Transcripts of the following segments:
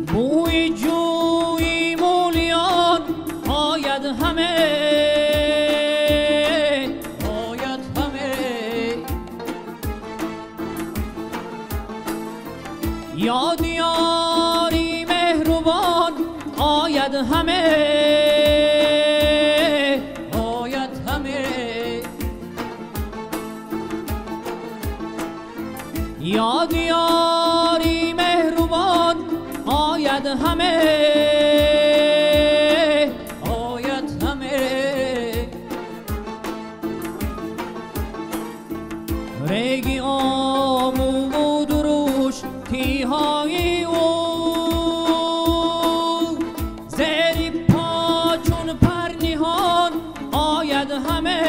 بوی جوی مولیان آید همه یاد یاری مهربان آید همه یاد یاری مهربان آید همه ریگی آمو و دروش تیهای او زیر پا چون پرنیهان آید همه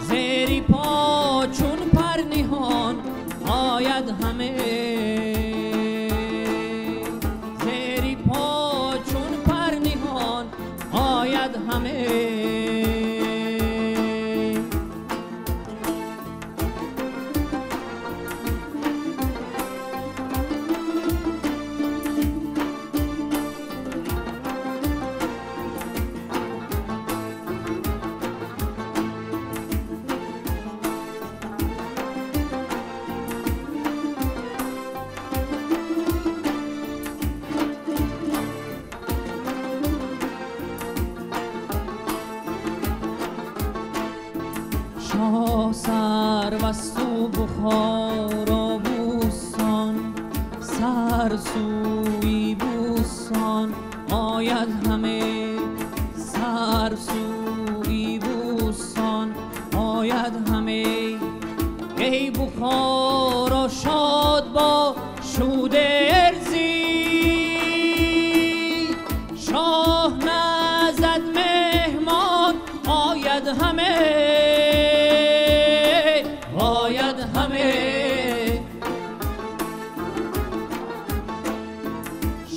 زیر پا چون پرنیهان آید همه زیر پا چون پرنیهان آید همه شاه سربست و بخارا بوستان سرسوی بوستان آید همه سرسوی بوستان آید همه ای بخارا شاد با شود ارزی شاه نزد مهمان آید همه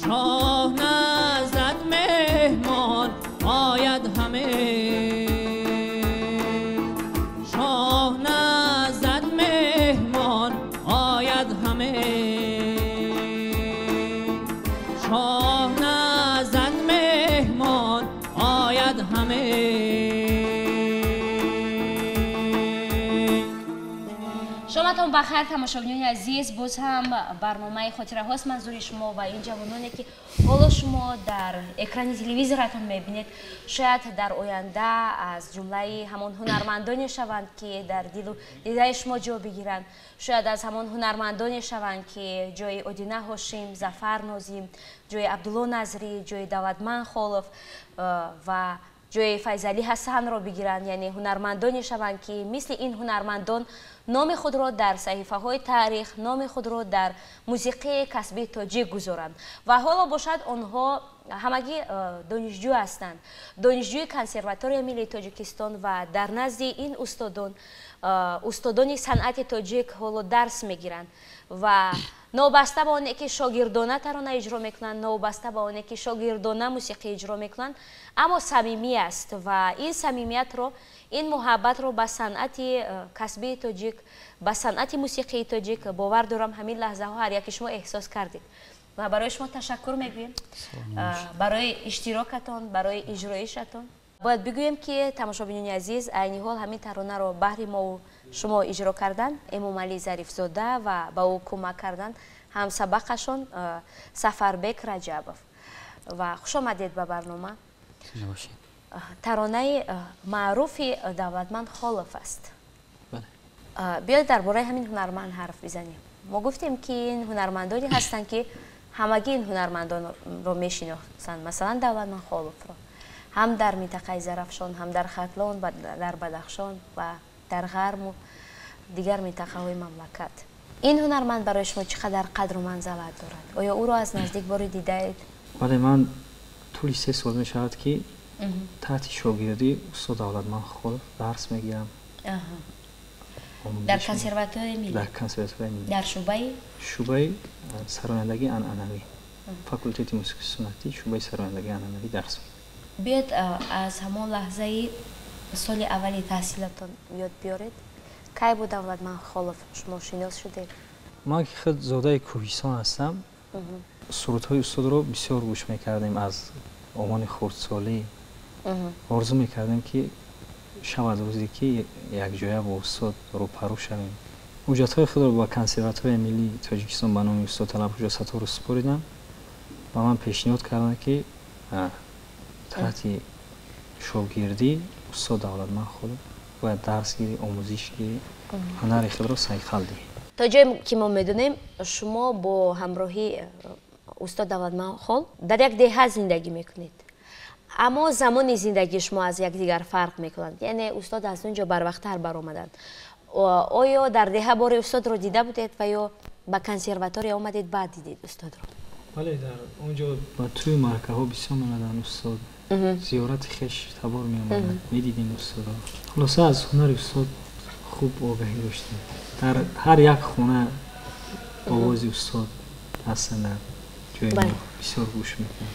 شاه نزد مهمان آید همه شاه نزد مهمان آید همه شاه نزد مهمان آید همه شامتون بخیر تماشاگران عزیز. باز هم برنامه خاطره هاست منظور شما و این جوانانی که حالا شما در اکران تلویزیونتون میبینید شاید در آینده از جمله همان هنرمندانی شوند که در دل و دیده شما جا بگیرند. شاید از همان هنرمندانی شوند که جای ادینه هاشم، ظفر نازیم، جای عبدالله نظری، جای داودمند خالف و جای فیضعلی حسن را بگیرند. یعنی هنرمندانی شوند که مثل این هنرمندان نام خود را در صحیفه های تاریخ، نام خود را در موسیقی کسبی تاجیک گذارند و حالا باشد آنها همگی دانشجو هستند، دانشجوی کنسرواتوری ملی تاجیکستان و در نزد این استادان صنعت تاجیک حالا درس میگیرند و نوبسته به آنه که شاگردانه ترانه اجرا میکنند، نوبسته به آنه که شاگردانه موسیقی اجرا میکنند، اما صمیمی است و این صمیمیت رو، این محبت رو به صنعت کسبی تاجیک، به صنعت موسیقی تاجیک باور دارم همین لحظه ها هر یک شما احساس کردید و برای شما تشکر میگویم برای اشتراکتان، برای اجرایشتان. باید بگویم که تماشاگران عزیز عینی حال همین ترانه رو بهر ما و شما اجرا کردن امام علی ظریفزاده و با او کمک کردن هم سبقشان سفربک رجبов و خوش آمدید به برنامه. ترانه معروف داودمند خالف است. بیاید درباره همین هنرمند حرف بزنیم. ما گفتیم که این هنرمندانی هستند که همگی این هنرمندان رو میشناسند، مثلا داودمند خالف را هم در منطقه زرافشان، هم در ختلان و در بدخشان و در غرب و دیگر منطقه های مملکت. این هنرمند برای شما چقدر قدر و منزلت دارد؟ آیا او را از نزدیک باری دیدید؟ بله، من طولی 3 سال می شود که تحت شاگردی استاد داودمند خالف درس میگیرم. در کنسرواتوری ملی؟ در کنسرواتوری ملی. در شعبه سرایندگی عنعنوی، فاکولته موسیقی سنتی شعبه سرایندگی عنعنوی درس میگیرم. بیاید از همان لحظه соли аввали таҳсилатон ёд биёред. Кай бу Давлатманд Холов шумо шинос шудед? ман ки худ зодаи Кӯҳистон ҳастам. сурудҳои устодро бисёр гӯш мекардем аз омони хурдсолӣ. орзу мекардем ки шавад рӯзе ки якҷоя бо устод рӯпарӯ шавем. ҳуҷҷатҳои худро ба Консерваторияи Миллии Тоҷикистон ба номи устод Талабхоҷа Сатторов супоридам. ба ман пешниҳод карданд ки таҳти шогирдӣ устод Давлатманд Холов бояд дарс гирӣ, омӯзиш гирӣ, ҳунари худро сайқал диҳӣ. То ҷое ки мо медонем, шумо бо ҳамроҳи устод Давлатманд Хол дар як деҳа зиндагӣ мекунед. аммо замони зиндагии шумо аз якдигар фарқ мекунанд. Яъне устод аз он ҷо барвақттар баромаданд. оё дар деҳа бори устодро дида будед ва ё ба консерватория омадед баъд дидед устодро? бале, дар он ҷо ба тӯи маркаҳо бисёр меомаданд устод. зиёрати хеш табор меомаданд, медидем устодро. хулоса аз ҳунари устод хуб огаҳӣ доштем. дар ҳар як хона овози устод ҳастанд, дар ҷои мо бисёр гӯш мекунем.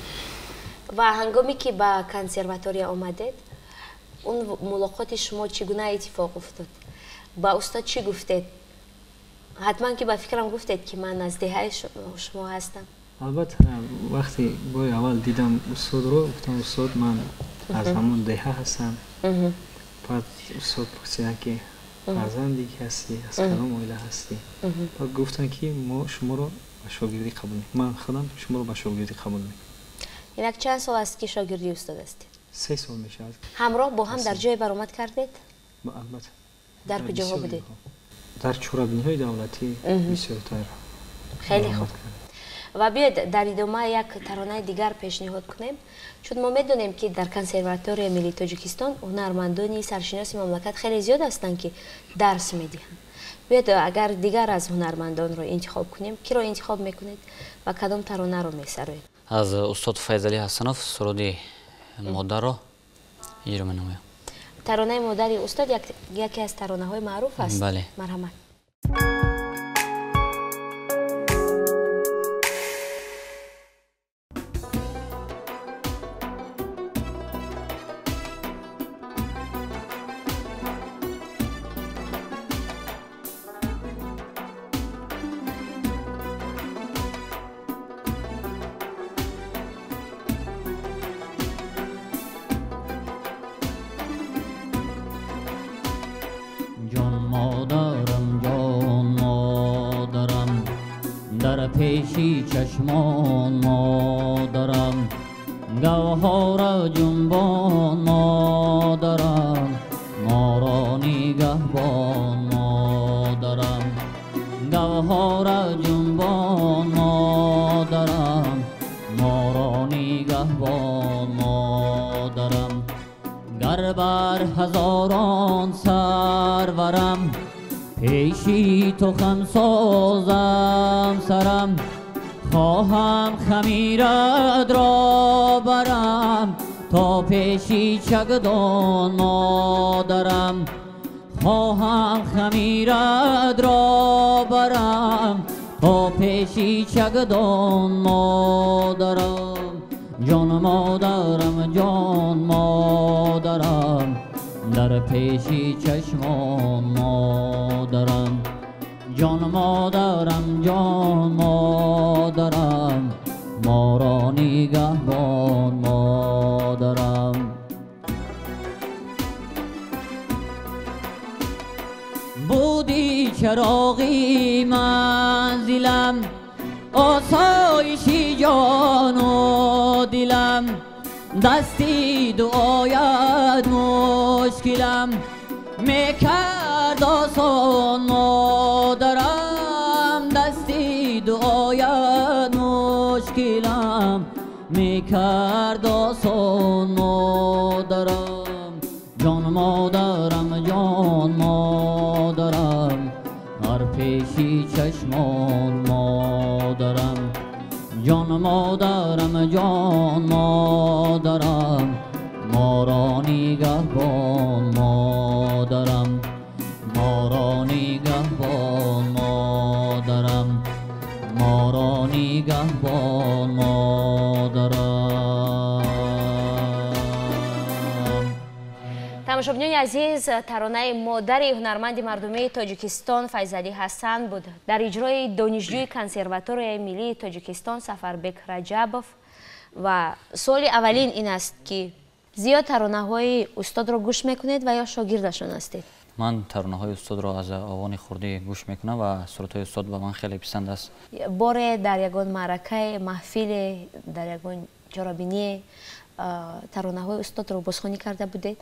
ва ҳангоме ки ба консерватория омадед, он мулоқоти шумо чӣ гуна иттифоқ уфтод? ба устод чӣ гуфтед? ҳатман ки ба фикрам гуфтед ки ман аз деҳаи шумо ҳастам. албатта вақте бори аввал дидам устодро, гуфтам устод ман аз ҳамон деҳа ҳастам. баъд устод пурсиданд ки фарзанди ки ҳастӣ, аз кадом оила ҳастӣ? баъд гуфтанд ки мо шуморо ба шогирдӣ қабул мекунем. ман худам шуморо ба шогирдӣ қабул мекунам. инак чанд сол аст ки шогирди устод ҳастед? 3 сол мешавад. ҳамроҳ бо ҳам дар ҷое баромад кардед? албатта. дар куҷоҳо будед? дар чорабиниҳои давлатӣ бисёртар. хеле хуб. ва биёед дар идома як таронаи дигар пешниҳод кунем, чун мо медонем ки дар Консерваторияи Миллии Тоҷикистон ҳунармандони саршиноси мамлакат хеле зиёд ҳастанд ки дарс медиҳанд. биёед агар дигар аз ҳунармандонро интихоб кунем, киро интихоб мекунед ва кадом таронаро месароед? аз устод Файзалӣ Ҳасанов суруди модарро иҷро менамоям. таронаи модари устод яке аз таронаҳои маъруф аст. бале. марҳамат. پیشی چشمان مادرم گوهر جنبان مادرم ما نگهبان مادرم گوهر جنبان مادرم ما نگهبان مادرم گر بر هزاران سرورم پیشی تو خم سازم سرم خواهم خمیرت را برم تا پیشی چگدان مادرم خواهم خمیرت را برم تا پیشی چگدان مادرم جان مادرم جان مادرم در پیشی چشمان مادرم جان مادرم جان مادرم ما را نگهبان مادرم بودی چراغی منزلم آسایشی جان و دلم دستی دعایت مشکلم میکرد آسان مادرم دستی دعایت مشکلم میکرد آسان مادرم جان مادرم جان مادرم هر پیشی چشمان مادرم جان مادرم جان مادرم ما را نگهبان مادرم ما را نگهبان مادرم ما را نگهبان مادرم. тамошобинони азиз, таронаи модари ҳунарманди мардумии Тоҷикистон Файзалӣ Ҳасан буд. Дар иҷрои донишҷӯи консерваторияи миллии Тоҷикистон Сафарбек Раҷабов. Ва суоли аввалин ин аст ки зиёд таронаҳои устодро гӯш мекунед ва ё шогирдашон ҳастед? ман таронаҳои устодро аз овони хурдӣ гӯш мекунам ва сурудҳои устод ба ман хеле писанд аст. боре дар ягон маъракае, маҳфиле, дар ягон ҷорабиние таронаҳои устодро бозхонӣ карда будед?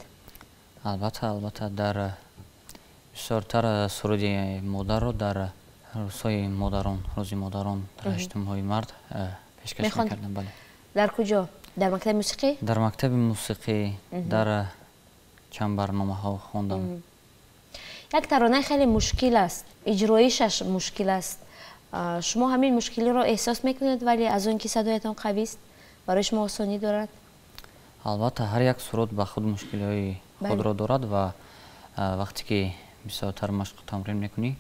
албатта дар бисёртар суруди модарро дар рӯзҳои модарон, рӯзи модарон дар 8 март пешкаш мекардам. Бале. Дар куҷо? Дар мактаби мусиқӣ? Дар мактаби мусиқӣ, дар чанд барномаҳо хондам. як таронаи хеле мушкил аст, иҷроишаш мушкил аст. шумо ҳамин мушкилиро эҳсос мекунед, вале аз он ки садоятон қавист барои шумо осонӣ дорад? албатта ҳар як суруд ба худ мушкилиҳои худро дорад ва вақте ки бисёртар машқу тамрин мекунӣ,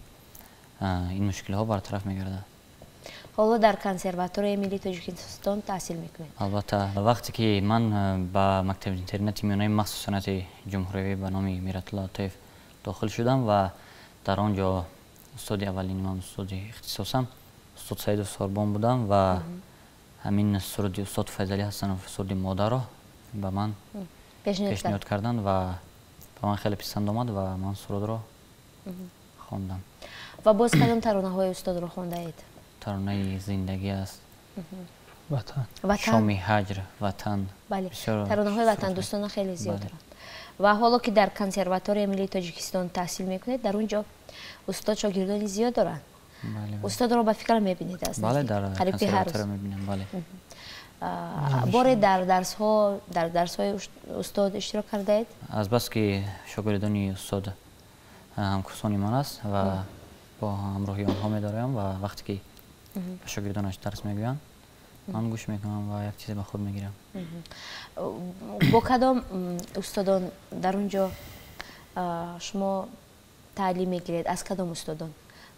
ин мушкилиҳо бартараф мегардад. ҳоло дар консерваторияи миллии Тоҷикистон таҳсил мекунед? албатта вақте ки ман ба мактаби интернати миёнаи махсус санъати ҷумҳуриявӣ ба номи Миратулла Атоев дохил шудам ва дар он ҷо устоди аввалини ман устоди ихтисосам устод Саиду Сорбон будам ва ҳамин суруди устод Файзалӣ Ҳасанов суруди модарро ба ман пешниҳод карданд ва ба ман хеле писанд омад ва ман сурудро хондам. ва боз кадом таронаҳои устодро хондаед? таронаи зиндагӣ аст, ватан, шоми ҳаҷр, ватан. бале, таронаҳои ватандӯстона хеле зиёд доранд. ва ҳоло ки дар консерваторияи миллии Тоҷикистон таҳсил мекунед, дар он ҷо устод шогирдони зиёд доранд. устодро ба фикр мебинед? бале, дар консерватория мебинам. бале. боре дар дарсҳои устод иштирок кардаед? азбас ки шогирдони устод ҳамкурсони ман аст ва бо ҳамроҳи онҳо медораям ва вақте ки ба шогирдонаш дарс мегӯям, ман гӯш мекунам ва як чизе ба худ мегирам. бо кадом устодон дар он ҷо шумо таълим мегиред? аз кадом устодон?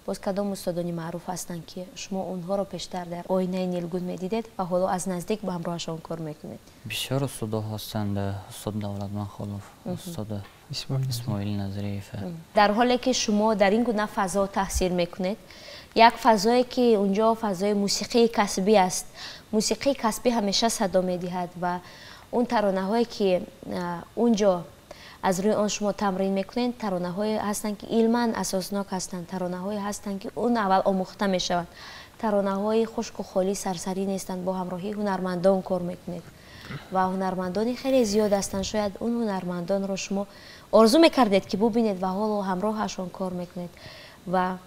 боз кадом устодони маъруф ҳастанд ки шумо онҳоро пештар дар оинаи нилгун медидед ва ҳоло аз наздик ба ҳамроҳашон кор мекунед? бисёр устодо ҳастанд. устод Давлатманд Холов, устод Исмоил Назириев. дар ҳоле ки шумо дар ин гуна фазо таҳсил мекунед, як фазое ки унҷо фазои мусиқии касбӣ аст. мусиқии касбӣ ҳамеша садо медиҳад ва он таронаҳое ки унҷо аз рӯи он шумо тамрин мекунед, таронаҳое ҳастанд ки илман асоснок ҳастанд, таронаҳое ҳастанд ки он аввал омӯхта мешаванд, таронаҳои хушку холӣ сарсарӣ нестанд, бо ҳамроҳии ҳунармандон кор мекунед ва ҳунармандони хеле зиёд ҳастанд. шояд он ҳунармандонро шумо орзу мекардед ки бубинед ва ҳоло ҳамроҳашон кор мекунед ва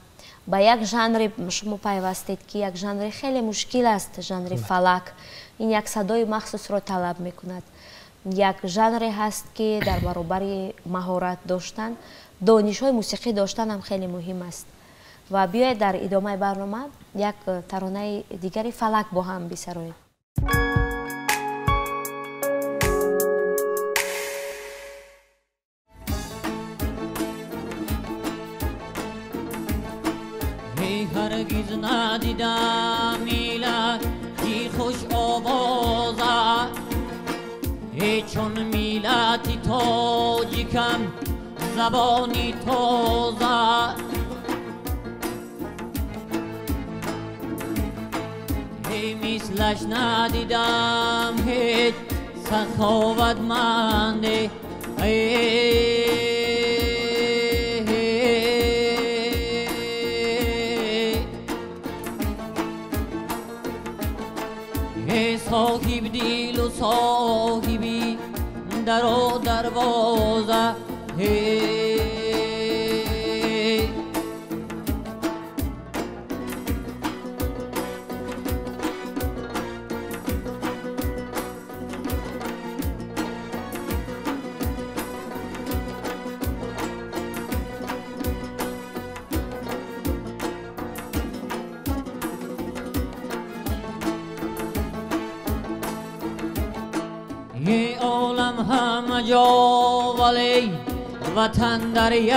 ба як жанре шумо пайвастед ки як жанре хеле мушкил аст, жанри фалак. ин як садои махсусро талаб мекунад. як жанре ҳаст ки дар баробари маҳорат доштан, донишҳои мусиқӣ доштан ҳам хеле муҳим аст. ва биёед дар идомаи барнома як таронаи дигари фалак бо ҳам бисароем. هرگز ندیدم میلت کی خوش آوازه چون میلتی تاجیکم زبانی تازه مثلش ندیدم هیچ سخاوتمنده صاحب دل و صاحبی در و دروازه ای عالم همه جا ولی وطن در یک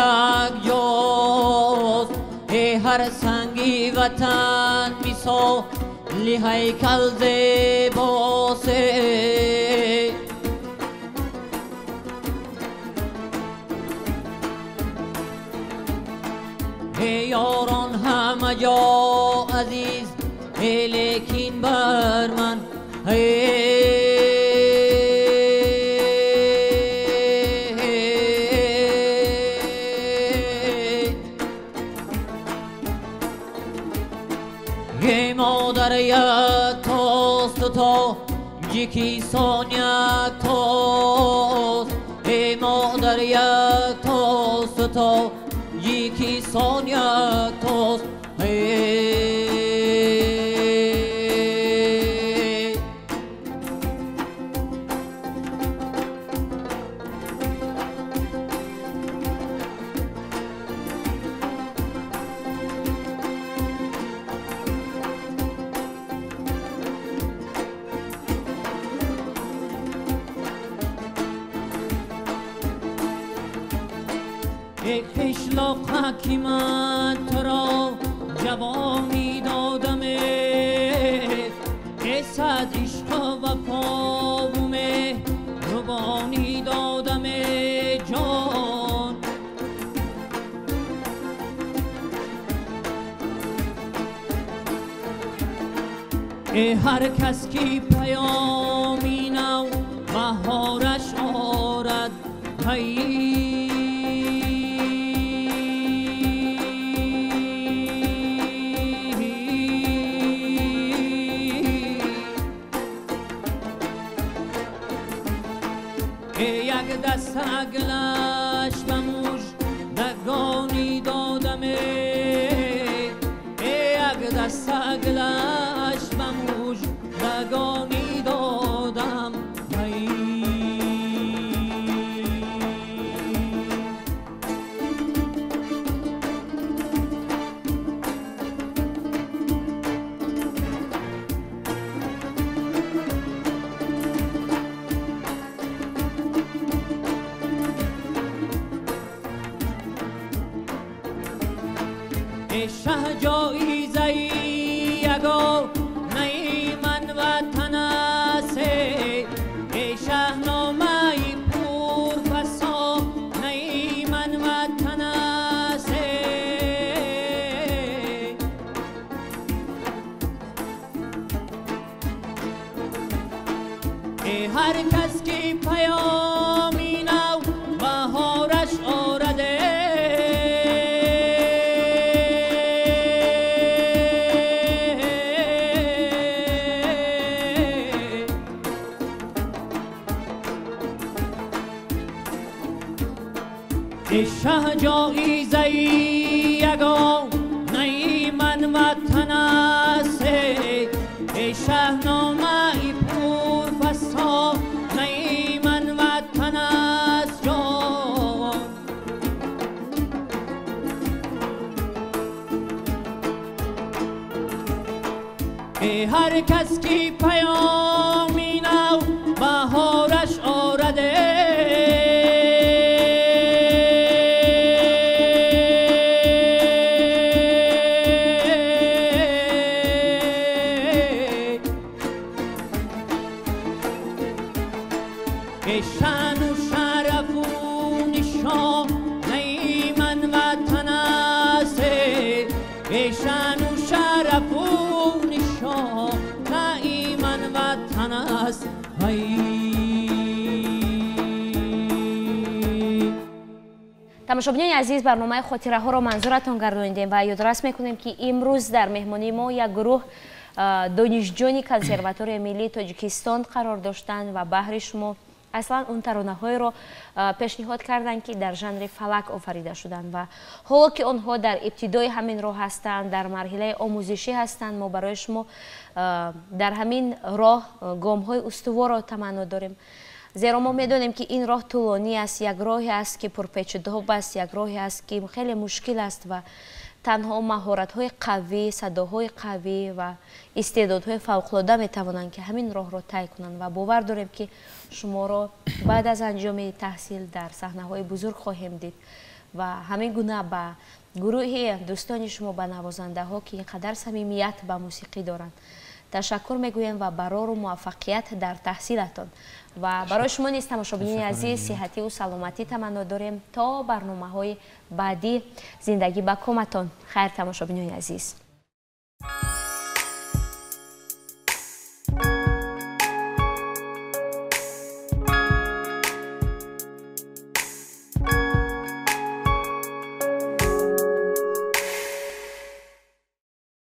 جاست ای هر سنگی وطن مثالی هیکل زیباسه ای یاران همه جا عزیز ای لیکن بر من ای مادر یک توست تو یکی سان یک توست ای مادر یک توست تو یکی سان یک توست ای خشلاق حکیمت تو را جوانی دادم ای صد عشق و وفا و مهربانی دادم جان ای هر کس کی پیامی نو بهارش آرد یک دست عقلش و مژدگانی دادم یک دست عقلش و مژدگانی دادم ای شه جایزه یگا نی من وطن است ای شهنامه پور فسا نی من وطن است ای هر کس کی پیامی نو بهارش آرده ای شه جایزه یگان نی من وطن است ای شهنامه پور فسا نی من وطن است جان ای هر کس کی پیامی نو بهارش آرده ای شان و شرف و نشان نی من وطن است ای شان و شرف و نشان نی من وطن است тамошобинони азиз барномаи хотираҳоро манзуратон гардонидем ва ёдрас мекунем ки имрӯз дар меҳмонии мо як гурӯҳ донишҷӯни консерваторияи миллии тоҷикистон қарор доштанд ва баҳри шумо аслан он таронаҳоеро пешниҳод карданд ки дар жанри фалак офарида шуданд ва ҳоло ки онҳо дар ибтидои ҳамин роҳ ҳастанд дар марҳилаи омӯзишӣ ҳастанд мо барои шумо дар ҳамин роҳ гомҳои устуворро таманно дорем зеро мо медонем ки ин роҳ тӯлонӣ аст як роҳе аст ки пурпечудоб аст як роҳе аст ки хеле мушкил аст ва танҳо маҳоратҳои қавӣ садоҳои қавӣ ва истеъдодҳои фавқулода метавонанд ки ҳамин роҳро тай кунанд ва бовар дорем ки шуморо баъд аз анҷоми таҳсил дар саҳнаҳои бузург хоҳем дид ва ҳамин гуна ба гурӯҳи дӯстони шумо ба навозандаҳо ки ин қадар самимият ба мусиқӣ доранд ташаккур мегӯем ва барору муваффақият дар таҳсилатон ва барои шумо низ тамошобинони азиз сиҳативу саломатӣ таманно дорем то барномаҳои баъди. зиндагӣ ба коматон. хайр тамошобинони азиз.